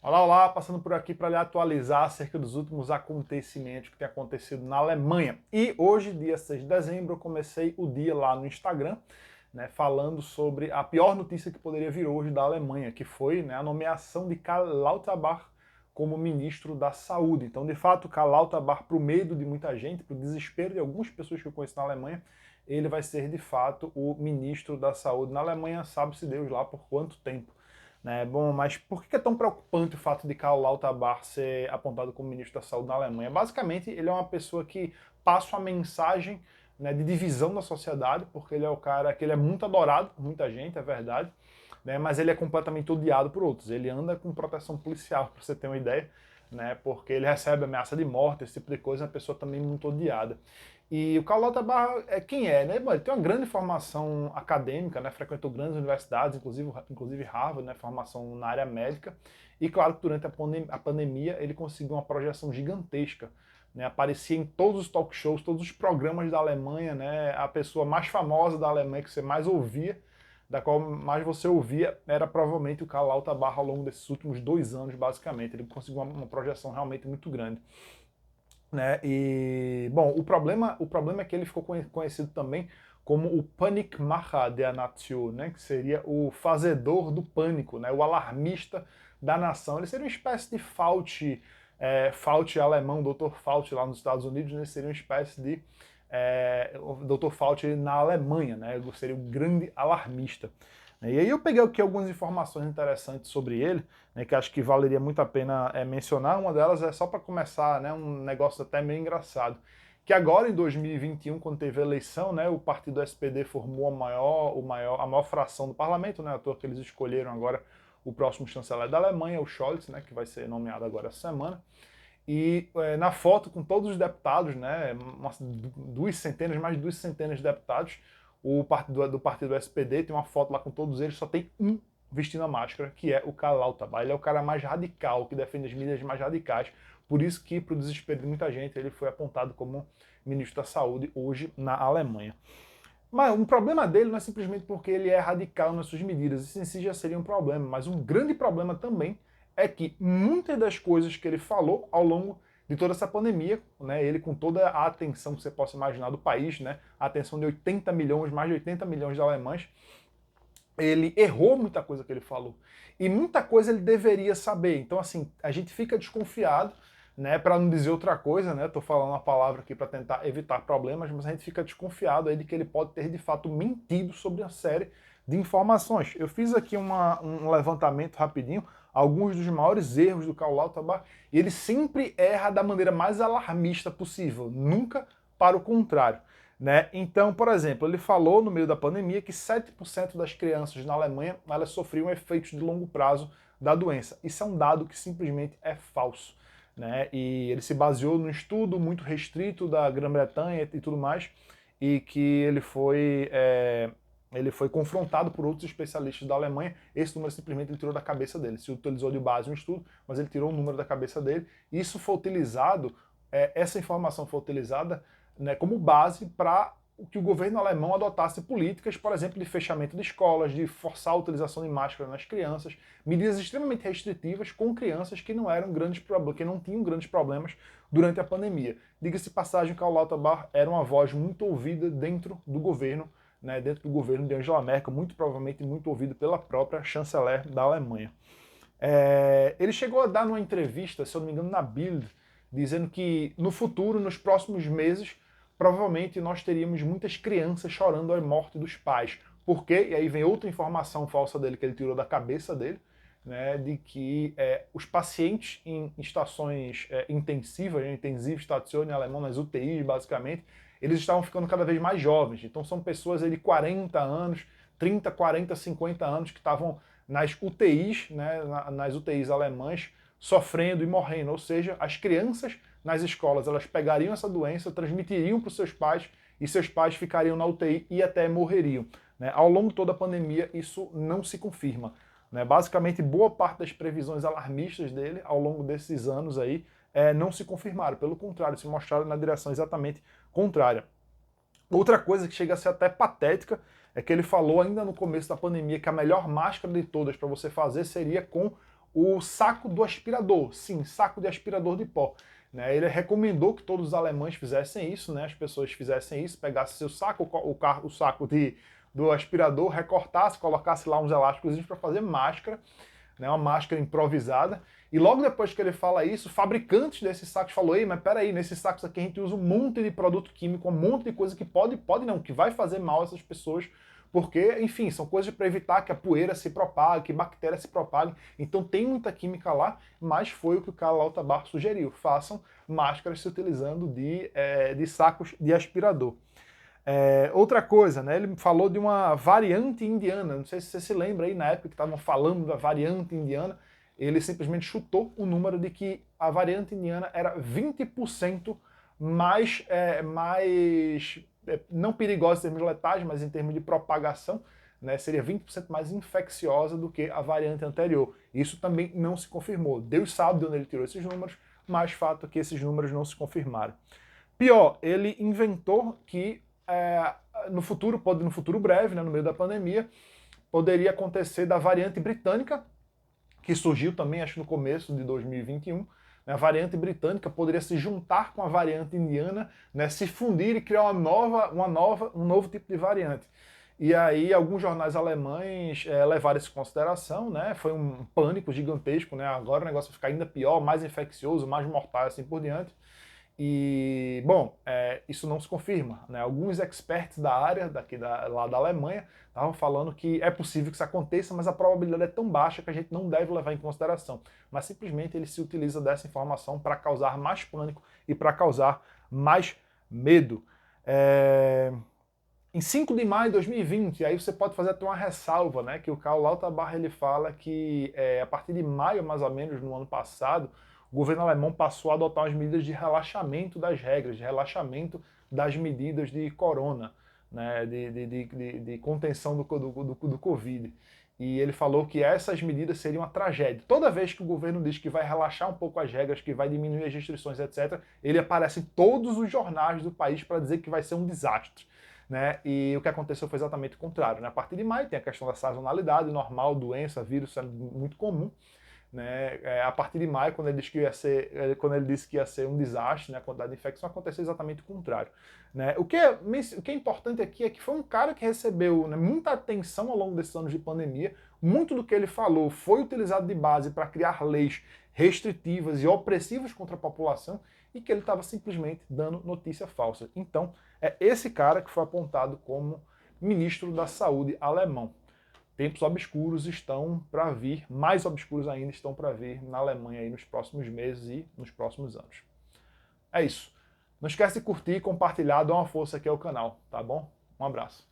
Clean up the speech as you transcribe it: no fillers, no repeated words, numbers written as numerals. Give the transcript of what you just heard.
Olá, olá, passando por aqui para lhe atualizar acerca dos últimos acontecimentos que têm acontecido na Alemanha. E hoje, dia 6 de dezembro, eu comecei o dia lá no Instagram, né, falando sobre a pior notícia que poderia vir hoje da Alemanha, que foi, né, a nomeação de Karl Lauterbach como ministro da Saúde. Então, de fato, Karl Lauterbach, para o medo de muita gente, para o desespero de algumas pessoas que eu conheço na Alemanha, ele vai ser, de fato, o ministro da Saúde na Alemanha, sabe-se Deus lá por quanto tempo. Né? Bom, mas por que é tão preocupante o fato de Karl Lauterbach ser apontado como ministro da Saúde na Alemanha? Basicamente, ele é uma pessoa que passa uma mensagem, né, de divisão da sociedade, porque ele é o cara que ele é muito adorado por muita gente, é verdade, né, mas ele é completamente odiado por outros. Ele anda com proteção policial, para você ter uma ideia, né, porque ele recebe ameaça de morte, esse tipo de coisa, é uma pessoa também muito odiada. E o Karl Lauterbach é quem é, né? Bom, ele tem uma grande formação acadêmica, né? Frequentou grandes universidades, inclusive Harvard, né? Formação na área médica. E claro que durante a pandemia ele conseguiu uma projeção gigantesca, né? Aparecia em todos os talk shows, todos os programas da Alemanha, né? A pessoa mais famosa da Alemanha que você mais ouvia, da qual mais você ouvia, era provavelmente o Karl Lauterbach ao longo desses últimos 2 anos, basicamente. Ele conseguiu uma projeção realmente muito grande. Né? E, bom, o problema é que ele ficou conhecido também como o Panikmacher der Nation, né? Que seria o fazedor do pânico, né? O alarmista da nação. Ele seria uma espécie de Fauci, Fauci alemão, Dr. Fauci lá nos Estados Unidos, né? Seria uma espécie de o Dr. Fauci na Alemanha, né? Ele seria o grande alarmista. E aí eu peguei aqui algumas informações interessantes sobre ele, né, que acho que valeria muito a pena mencionar. Uma delas é só para começar, né, um negócio até meio engraçado. Que agora, em 2021, quando teve a eleição, né, o partido SPD formou a maior fração do parlamento, né, à toa que eles escolheram agora o próximo chanceler da Alemanha, o Scholz, né, que vai ser nomeado agora essa semana. E na foto com todos os deputados, né, mais de 2 centenas de deputados, o partido do partido SPD tem uma foto lá com todos eles, só tem um vestindo a máscara, que é o Karl Lauterbach. Ele é o cara mais radical, que defende as medidas mais radicais. Por isso que, para o desespero de muita gente, ele foi apontado como ministro da Saúde hoje na Alemanha. Mas um problema dele não é simplesmente porque ele é radical nas suas medidas, isso em si já seria um problema, mas um grande problema também é que muitas das coisas que ele falou ao longo de toda essa pandemia, né, ele com toda a atenção que você possa imaginar do país, né, a atenção de 80 milhões, mais de 80 milhões de alemães, ele errou muita coisa que ele falou. E muita coisa ele deveria saber. Então, assim, a gente fica desconfiado, né, para não dizer outra coisa, né? Tô falando uma palavra aqui para tentar evitar problemas, mas a gente fica desconfiado aí de que ele pode ter de fato mentido sobre uma série de informações. Eu fiz aqui um levantamento rapidinho, alguns dos maiores erros do Karl Lauterbach, e ele sempre erra da maneira mais alarmista possível, nunca para o contrário. Né? Então, por exemplo, ele falou no meio da pandemia que 7% das crianças na Alemanha elas sofriam efeitos de longo prazo da doença. Isso é um dado que simplesmente é falso. Né? E ele se baseou num estudo muito restrito da Grã-Bretanha e tudo mais, e que ele foi confrontado por outros especialistas da Alemanha. Esse número simplesmente ele tirou da cabeça dele. Se utilizou de base um estudo, mas ele tirou o número da cabeça dele. Isso foi utilizado, essa informação foi utilizada, né, como base para que o governo alemão adotasse políticas, por exemplo, de fechamento de escolas, de forçar a utilização de máscara nas crianças, medidas extremamente restritivas com crianças que não eram grandes problemas, que não tinham grandes problemas durante a pandemia. Diga-se passagem que o Lauterbach era uma voz muito ouvida dentro do governo, né, dentro do governo de Angela Merkel, muito provavelmente muito ouvido pela própria chanceler da Alemanha. Ele chegou a dar numa entrevista, se eu não me engano, na Bild, dizendo que no futuro, nos próximos meses, provavelmente nós teríamos muitas crianças chorando a morte dos pais. Por quê? E aí vem outra informação falsa dele que ele tirou da cabeça dele, né, de que os pacientes em estações intensivas, em intensive station em alemão, nas UTIs basicamente, eles estavam ficando cada vez mais jovens. Então são pessoas de 40 anos, 30, 40, 50 anos que estavam nas UTIs, né, nas UTIs alemãs, sofrendo e morrendo. Ou seja, as crianças nas escolas elas pegariam essa doença, transmitiriam para os seus pais e seus pais ficariam na UTI e até morreriam. Né? Ao longo de toda a pandemia, isso não se confirma. Né? Basicamente, boa parte das previsões alarmistas dele ao longo desses anos aí não se confirmaram. Pelo contrário, se mostraram na direção exatamente contrária. Outra coisa que chega a ser até patética é que ele falou ainda no começo da pandemia que a melhor máscara de todas para você fazer seria com o saco do aspirador. Sim, saco de aspirador de pó. Né? Ele recomendou que todos os alemães fizessem isso, né? As pessoas fizessem isso, pegassem seu saco, o saco do aspirador, recortasse, colocasse lá uns elásticos para fazer máscara, né? Uma máscara improvisada. E logo depois que ele fala isso, fabricantes desses sacos falou: ei, mas peraí, nesses sacos aqui a gente usa um monte de produto químico, um monte de coisa que pode não, que vai fazer mal a essas pessoas, porque, enfim, são coisas para evitar que a poeira se propague, que bactérias se propaguem. Então tem muita química lá, mas foi o que o Karl Lauterbach sugeriu: façam máscaras se utilizando de sacos de aspirador. Outra coisa, né, ele falou de uma variante indiana, não sei se você se lembra aí, na época que estavam falando da variante indiana, ele simplesmente chutou o número de que a variante indiana era 20% mais, não perigosa em termos letais, mas em termos de propagação, né, seria 20% mais infecciosa do que a variante anterior. Isso também não se confirmou. Deus sabe de onde ele tirou esses números, mas fato é que esses números não se confirmaram. Pior, ele inventou que no futuro breve, né, no meio da pandemia, poderia acontecer da variante britânica, que surgiu também, acho que no começo de 2021, né, a variante britânica poderia se juntar com a variante indiana, né, se fundir e criar um novo tipo de variante. E aí alguns jornais alemães levaram isso em consideração, né, foi um pânico gigantesco, né, agora o negócio vai ficar ainda pior, mais infeccioso, mais mortal, assim por diante. E, bom, isso não se confirma, né? Alguns experts da área, lá da Alemanha, estavam falando que é possível que isso aconteça, mas a probabilidade é tão baixa que a gente não deve levar em consideração. Mas simplesmente ele se utiliza dessa informação para causar mais pânico e para causar mais medo. Em 5 de maio de 2020, aí você pode fazer até uma ressalva, né? Que o Karl Lauterbach ele fala que a partir de maio, mais ou menos, no ano passado, o governo alemão passou a adotar as medidas de relaxamento das regras, de relaxamento das medidas de corona, né, de contenção do Covid. E ele falou que essas medidas seriam uma tragédia. Toda vez que o governo diz que vai relaxar um pouco as regras, que vai diminuir as restrições, etc., ele aparece em todos os jornais do país para dizer que vai ser um desastre. Né? E o que aconteceu foi exatamente o contrário. Né? A partir de maio tem a questão da sazonalidade, normal, doença, vírus, é muito comum. Né? A partir de maio, quando ele disse que ia ser um desastre, né, a quantidade de infecção, aconteceu exatamente o contrário. Né? O que é importante aqui é que foi um cara que recebeu, né, muita atenção ao longo desses anos de pandemia, muito do que ele falou foi utilizado de base para criar leis restritivas e opressivas contra a população, e que ele estava simplesmente dando notícia falsa. Então, é esse cara que foi apontado como ministro da Saúde alemão. Tempos obscuros estão para vir, mais obscuros ainda estão para vir na Alemanha aí nos próximos meses e nos próximos anos. É isso. Não esquece de curtir, compartilhar, dar uma força aqui ao canal, tá bom? Um abraço.